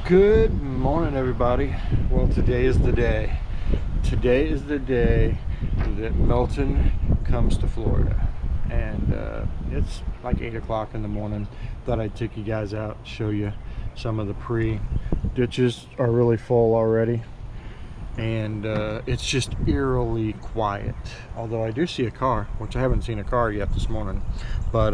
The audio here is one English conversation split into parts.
Good morning, everybody. Well, today is the day. Today is the day that Milton comes to Florida. And it's like 8 o'clock in the morning. Thought I'd take you guys out, show you some of the ditches are really full already. And it's just eerily quiet. Although I do see a car, which I haven't seen a car yet this morning. But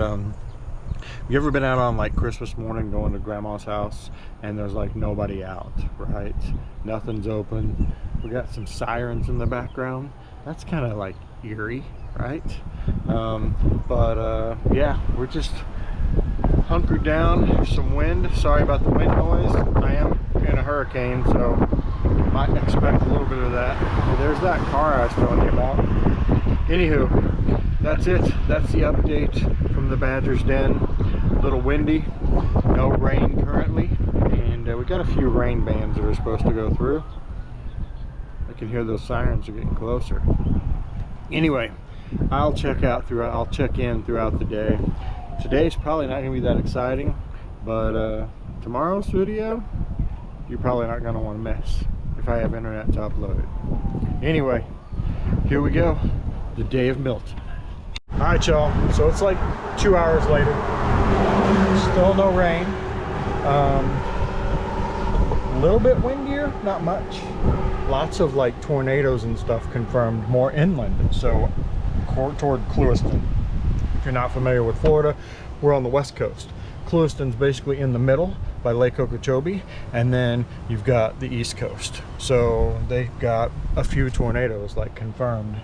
you ever been out on like Christmas morning going to grandma's house and there's like nobody out, right? Nothing's open. We got some sirens in the background. That's kind of like eerie, right? Yeah, we're just hunkered down. There's some wind. Sorry about the wind noise. I am in a hurricane, so might expect a little bit of that. Well, there's that car I was telling you about. Anywho, that's it. That's the update from the Badger's Den. A little windy, no rain currently, and we got a few rain bands that are supposed to go through. I can hear those sirens are getting closer. Anyway, I'll check in throughout the day. Today's probably not going to be that exciting, but tomorrow's video, you're probably not going to want to miss if I have internet to upload it. Anyway, here we go. The day of Milton. Alright, y'all, so it's like 2 hours later. Still no rain. A little bit windier, not much. Lots of like tornadoes and stuff confirmed, more inland, so toward Clewiston. If you're not familiar with Florida, we're on the west coast. Clewiston's basically in the middle by Lake Okeechobee, and then you've got the east coast. So they've got a few tornadoes like confirmed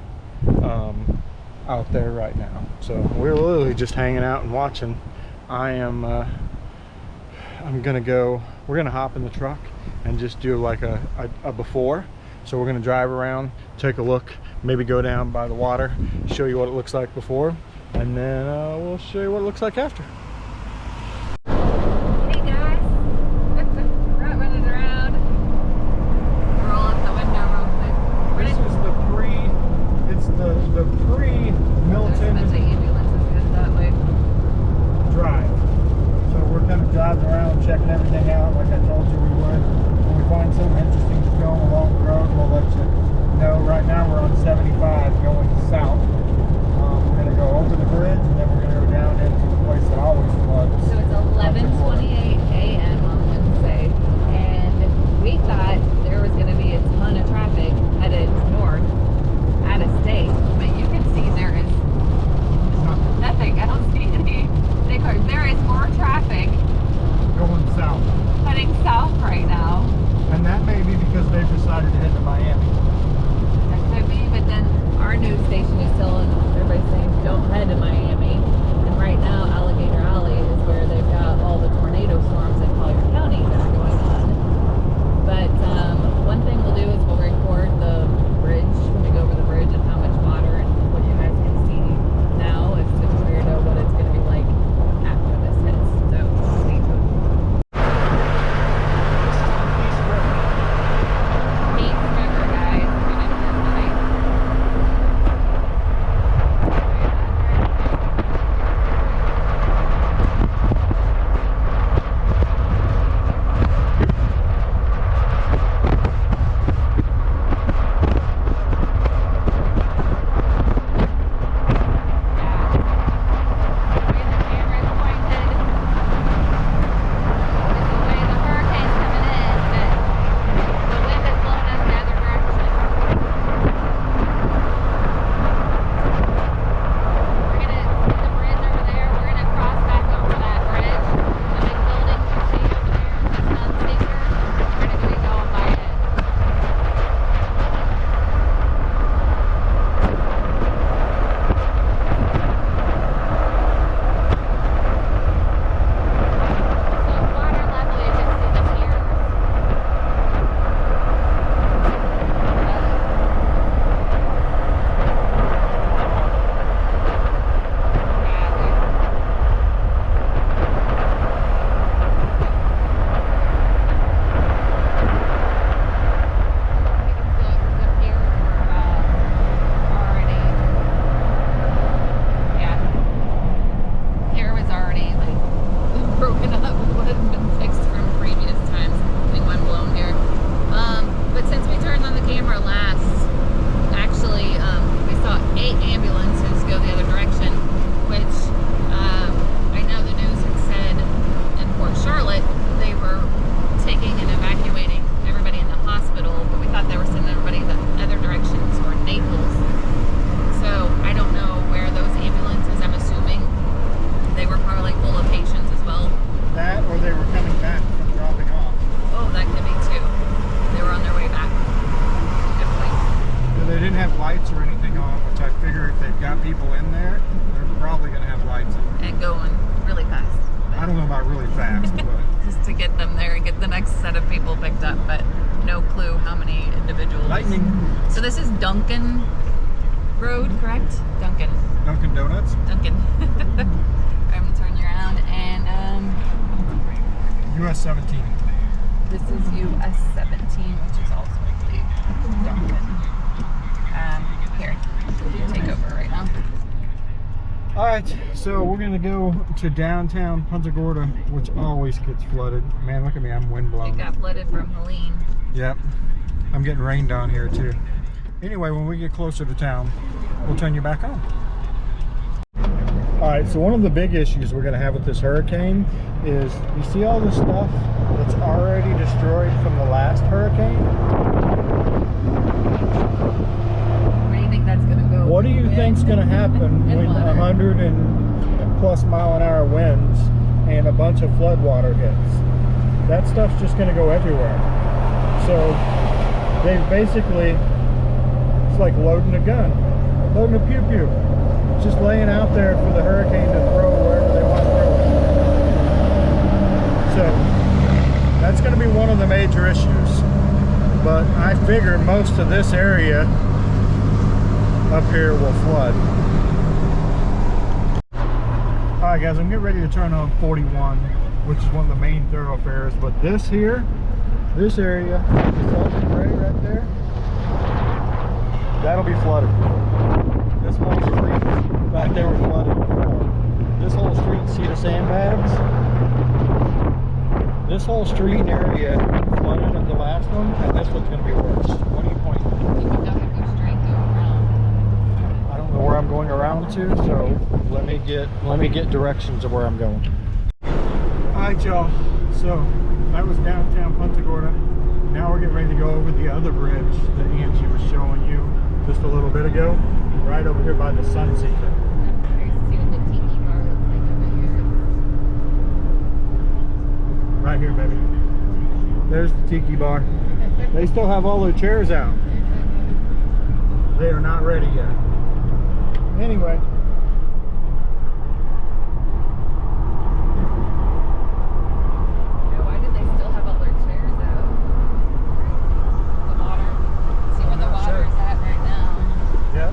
out there right now. So we're literally just hanging out and watching. We're gonna hop in the truck and just do like a before. So we're gonna drive around, take a look, maybe go down by the water, show you what it looks like before, and then we'll show you what it looks like after. Hey guys, we're out running around. Roll up the window real quick. This is the pre-Milton The ambulance is good that way. drive. So we're kind of driving around, checking everything out like I told you we would. When we find something interesting to film along the road, we'll let you know. Right now we're on 75 going south. We're going to go over the bridge and then we're going to go down into the place that always floods. So it's 11:28 a.m. on Wednesday, and we thought there was going to be a ton of traffic headed north out of state, but you can see there is nothing. I don't see any big cars. There is more traffic Going south. heading south right now. And that may be because they've decided to head to Miami. That could be, but then our news station is telling everybody saying don't head to Miami. And right now, Alligator Alley is where they've got all the tornado storms in Collier County that are going on. But one thing we'll do is we'll record the bridge when we go over the bridge and how much water and what you guys can see now is to clear to what it's going to be like after this hits. So stay tuned. Peace River, guys. We're gonna do it tonight. set of people picked up, but no clue how many individuals. Lightning. So this is Duncan Road, correct? Duncan. Dunkin' Donuts. Duncan. I'm gonna turn you around, and US 17. this is US 17, which is also, I believe, Duncan. Here, you take over right now. All right, so we're gonna go to downtown Punta Gorda, which always gets flooded. Man, look at me, I'm windblown. It got flooded from Helene. Yep, I'm getting rained on here too. Anyway, when we get closer to town, we'll turn you back on. All right, so one of the big issues we're gonna have with this hurricane is, you see all the stuff that's already destroyed from the last hurricane? Where do you think that's gonna go? What do you think's gonna happen when 100 and plus mile-an-hour winds and a bunch of flood water hits? That stuff's just gonna go everywhere. So they basically, it's like loading a gun, loading a pew-pew. Just laying out there for the hurricane to throw wherever they want to throw it. So that's going to be one of the major issues. But I figure most of this area up here will flood. Alright guys, I'm getting ready to turn on 41, which is one of the main thoroughfares. But this here, this area, the gray right there, that'll be flooded. This whole street right there was flooded before. This whole street, see the sandbags? This whole street and area flooded of the last one, and this one's going to be worse. What are you pointing at? You can definitely go straight, go around. I don't know where I'm going around to, so let me get directions of where I'm going. Alright y'all, so that was downtown Punta Gorda. Now we're getting ready to go over the other bridge that Angie was showing you just a little bit ago. Right over here by the Sunseeker. I'm curious to see what the tiki bar looks like over here. Right here, baby. There's the tiki bar. They still have all their chairs out. They are not ready yet. Anyway. Why did they still have all their chairs out? The water. See where the water is at right now. Yep.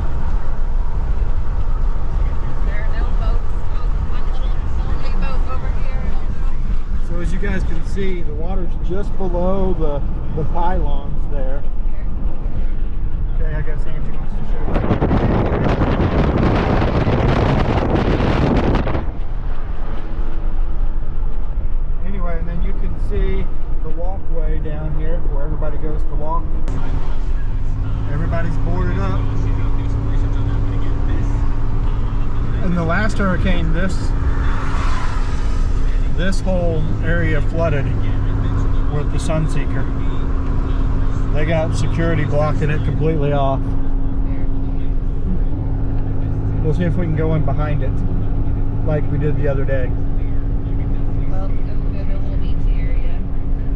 There are no boats. One little only boat over here. So as you guys can see, the water's just below the pylons there. Okay, I guess Angie wants to show you. Anyway, and then you can see the walkway down here where everybody goes to walk. Everybody's boarded up. In the last hurricane, this whole area flooded with the Sunseeker. They got security blocking it completely off. We'll see if we can go in behind it, like we did the other day. Well, go to the little beachy area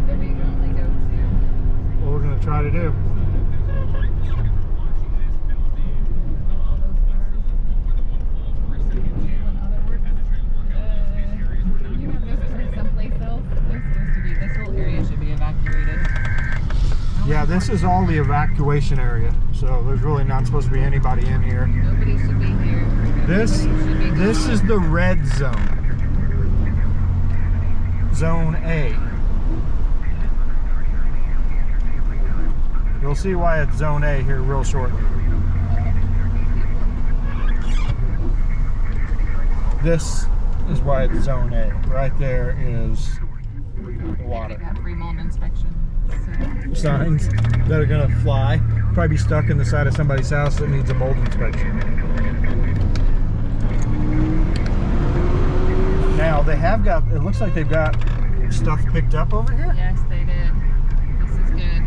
that we normally go to. What we're going to try to do. All those cars. One other work. You have those cars someplace else? They're supposed to be, this whole area should be evacuated. Yeah, this is all the evacuation area, so there's really not supposed to be anybody in here. Nobody should be here. This is the red zone. Zone A. You'll see why it's Zone A here real shortly. This is why it's Zone A. Right there is the water. They got free mold inspection. Signs that are gonna fly. Probably be stuck in the side of somebody's house that needs a mold inspection. Now they have got, it looks like they've got stuff picked up over here. Yes, they did. This is good.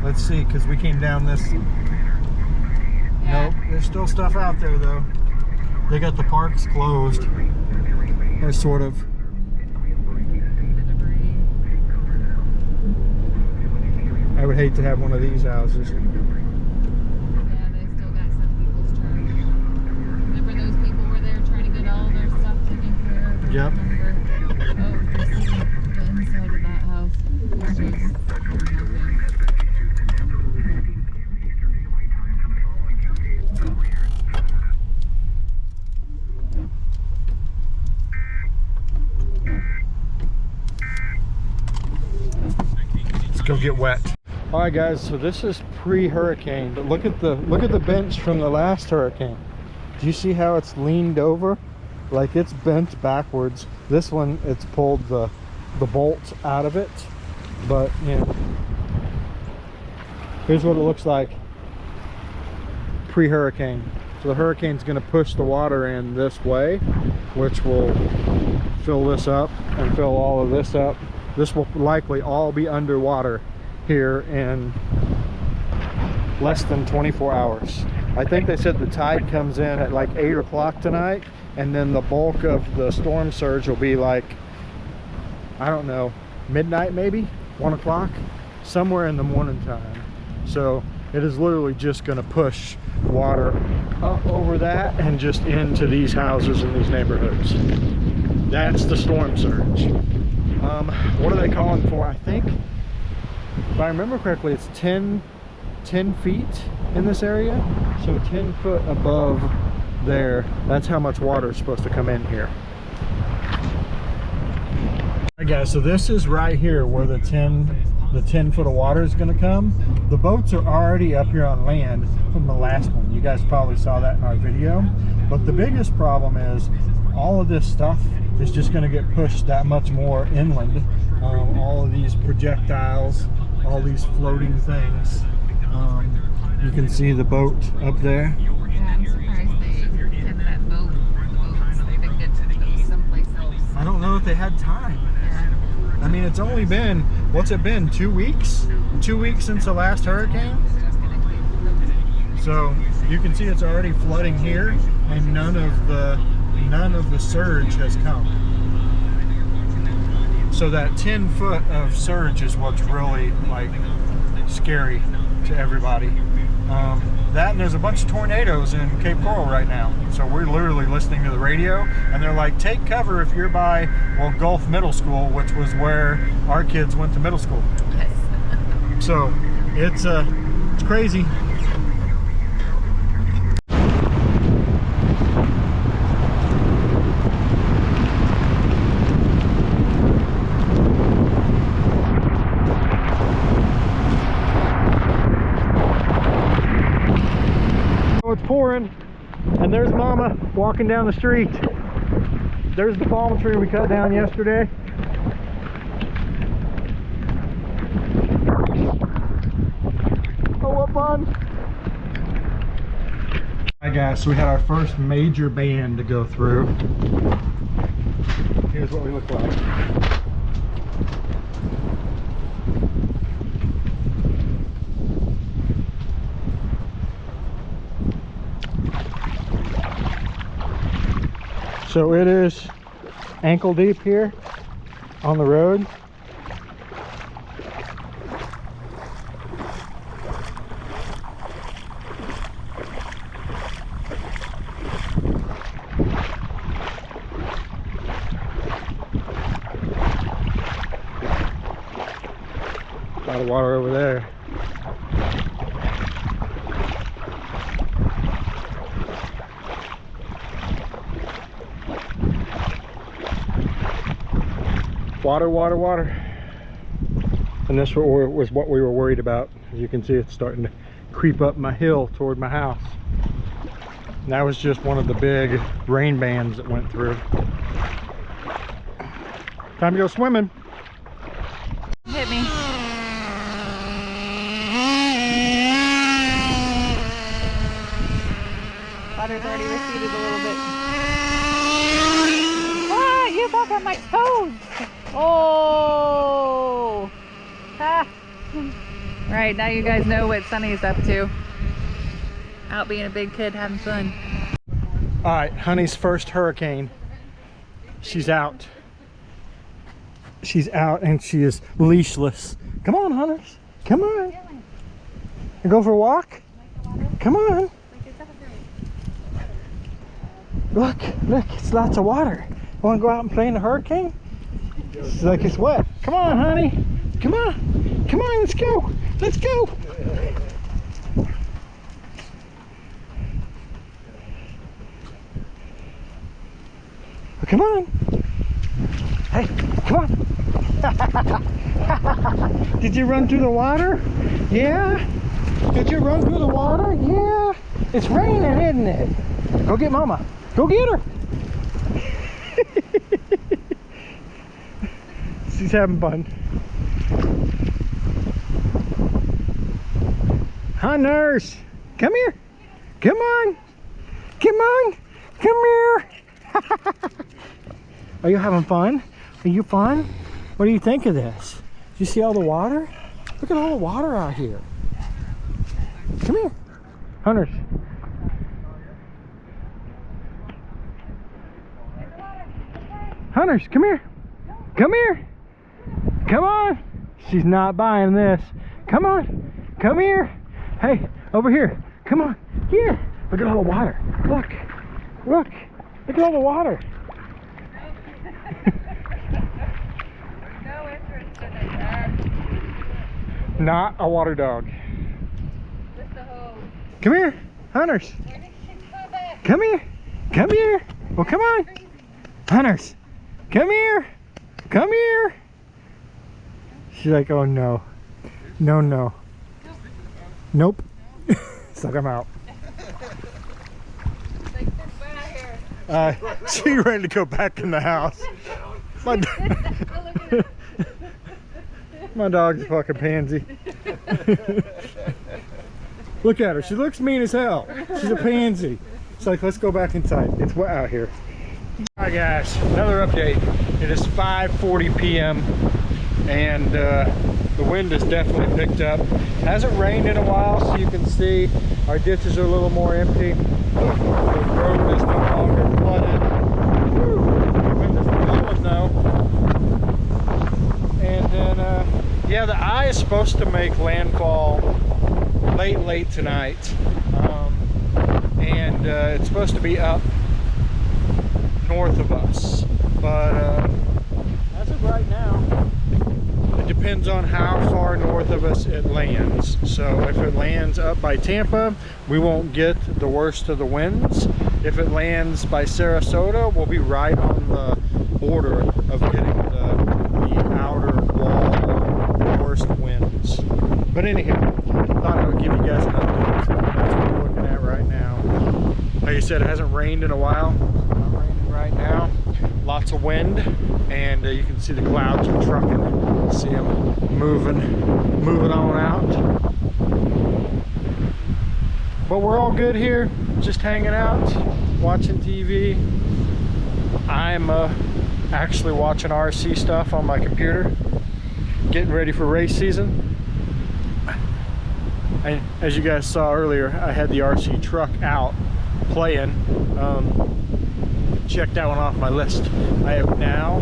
Let's see, because we came down this. Yeah. Nope, there's still stuff out there though. They got the parks closed. Or sort of. The debris. I would hate to have one of these houses. Yeah, they still got some people's trash. Remember those people were there trying to get all their stuff taken care of? Yep. Remember? Oh, just see the inside of that house. go get wet. All right, guys. So this is pre-hurricane, but look at the bench from the last hurricane. Do you see how it's leaned over? Like it's bent backwards. This one, it's pulled the bolts out of it, but you know, here's what it looks like pre-hurricane. So the hurricane's going to push the water in this way, which will fill this up and fill all of this up. This will likely all be underwater here in less than 24 hours. I think they said the tide comes in at like 8 o'clock tonight, and then the bulk of the storm surge will be like, I don't know, midnight maybe, 1 o'clock, somewhere in the morning time. So it is literally just going to push water up over that and just into these houses in these neighborhoods. That's the storm surge. What are they calling for? I think, if I remember correctly, it's 10 feet in this area. So 10 foot above there, that's how much water is supposed to come in here. Alright guys, so this is right here where the 10 foot of water is going to come. The boats are already up here on land from the last one. You guys probably saw that in our video. But the biggest problem is all of this stuff is just going to get pushed that much more inland. All of these projectiles, all these floating things. You can see the boat up there. Yeah, I'm surprised they did that boat. They didn't get to go someplace else. I don't know if they had time. Yeah. I mean, it's only been, what's it been, 2 weeks? 2 weeks since the last hurricane? So you can see it's already flooding here, and none of the surge has come. So that 10 foot of surge is what's really like scary to everybody. That and there's a bunch of tornadoes in Cape Coral right now. So we're literally listening to the radio, and they're like, take cover if you're by, well, Gulf Middle School, which was where our kids went to middle school. Yes. So it's crazy. It's pouring, and there's Mama walking down the street. There's the palm tree we cut down yesterday. Oh, what fun! Alright guys, so we had our first major band to go through. Here's what we look like. So it is ankle deep here on the road. A lot of water over there. Water, water, water. And this was what we were worried about. As you can see, it's starting to creep up my hill toward my house. And that was just one of the big rain bands that went through. Time to go swimming. Hit me. Water's already receded a little bit. Ah, you got on my toes. Oh! Ah. Right, now you guys know what Sunny's up to. Out being a big kid, having fun. Alright, Honey's first hurricane. She's out. She's out and she is leashless. Come on, Hunters. Come on. You go for a walk? Come on. Look, it's lots of water. Want to go out and play in the hurricane? It's like it's wet. Come on, honey. Come on. Come on, let's go. Let's go. Oh, come on. Hey, come on. Did you run through the water? Yeah? Did you run through the water? Yeah. It's raining, isn't it? Go get Mama. Go get her. She's having fun. Hi, nurse. Come here. Come on. Come on. Come here. Are you having fun? Are you fun? What do you think of this? Do you see all the water? Look at all the water out here. Come here. Hunters. Hunters, come here. Come here. Come on. She's not buying this. Come on. Come here. Hey, over here. Come on. Here. Look at all the water. Look. Look. Look at all the water. No interest in it, Dad. Not a water dog. Just a hose. Come here. Hunters. Where did she come back? Come here. Come here. Well, come on. Hunters. Come here. Come here. She's like, oh no. No, no. Nope. Suck him out. Sexton, get out here. She ready to go back in the house. My dog's a fucking pansy. Look at her. She looks mean as hell. She's a pansy. It's like, let's go back inside. It's wet out here. Alright guys, another update. It is 5:40 p.m. and the wind has definitely picked up. Hasn't rained in a while, so you can see our ditches are a little more empty. The road is no longer flooded. The wind is blowing though. And then, yeah, the eye is supposed to make landfall late tonight. And it's supposed to be up north of us. But as of right now, it depends on how far north of us it lands. So if it lands up by Tampa, we won't get the worst of the winds. If it lands by Sarasota, we'll be right on the border of getting the outer wall of worst winds. But anyhow, thought I would give you guys an update. That's what we're looking at right now. Like I said, it hasn't rained in a while. It's not raining right now. Lots of wind, and you can see the clouds are trucking. See them moving on out. But we're all good here, just hanging out, watching TV. I'm actually watching RC stuff on my computer, getting ready for race season. And as you guys saw earlier, I had the RC truck out playing. Check that one off my list. I have now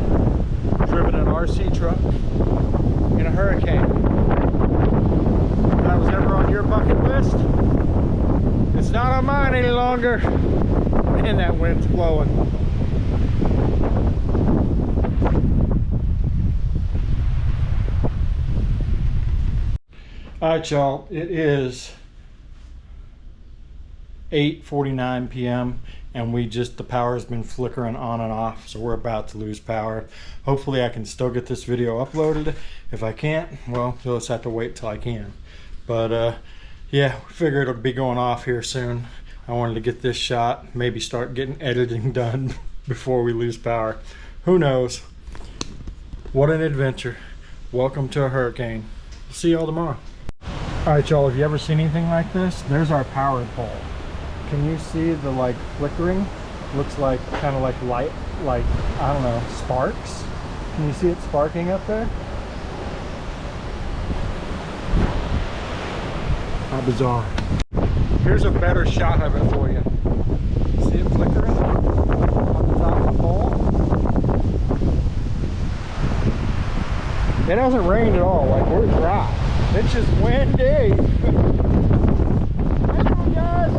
driven an RC truck in a Hurricane. If that was ever on your bucket list, it's not on mine any longer. And that wind's blowing. Alright y'all, it is 8:49 p.m. and the power has been flickering on and off, so we're about to lose power. Hopefully I can still get this video uploaded. If I can't, well, you'll just have to wait till I can. But yeah, we figure it'll be going off here soon. I wanted to get this shot, maybe start getting editing done before we lose power. Who knows? What an adventure. Welcome to a hurricane. See y'all tomorrow. Alright y'all, have you ever seen anything like this? There's our power pole. Can you see the like flickering? Looks like kind of like light, like, I don't know, sparks. Can you see it sparking up there? How bizarre. Here's a better shot of it for you. See it flickering on the top of the pole? It hasn't rained at all, like we're dry. It's just windy. Hang on, guys.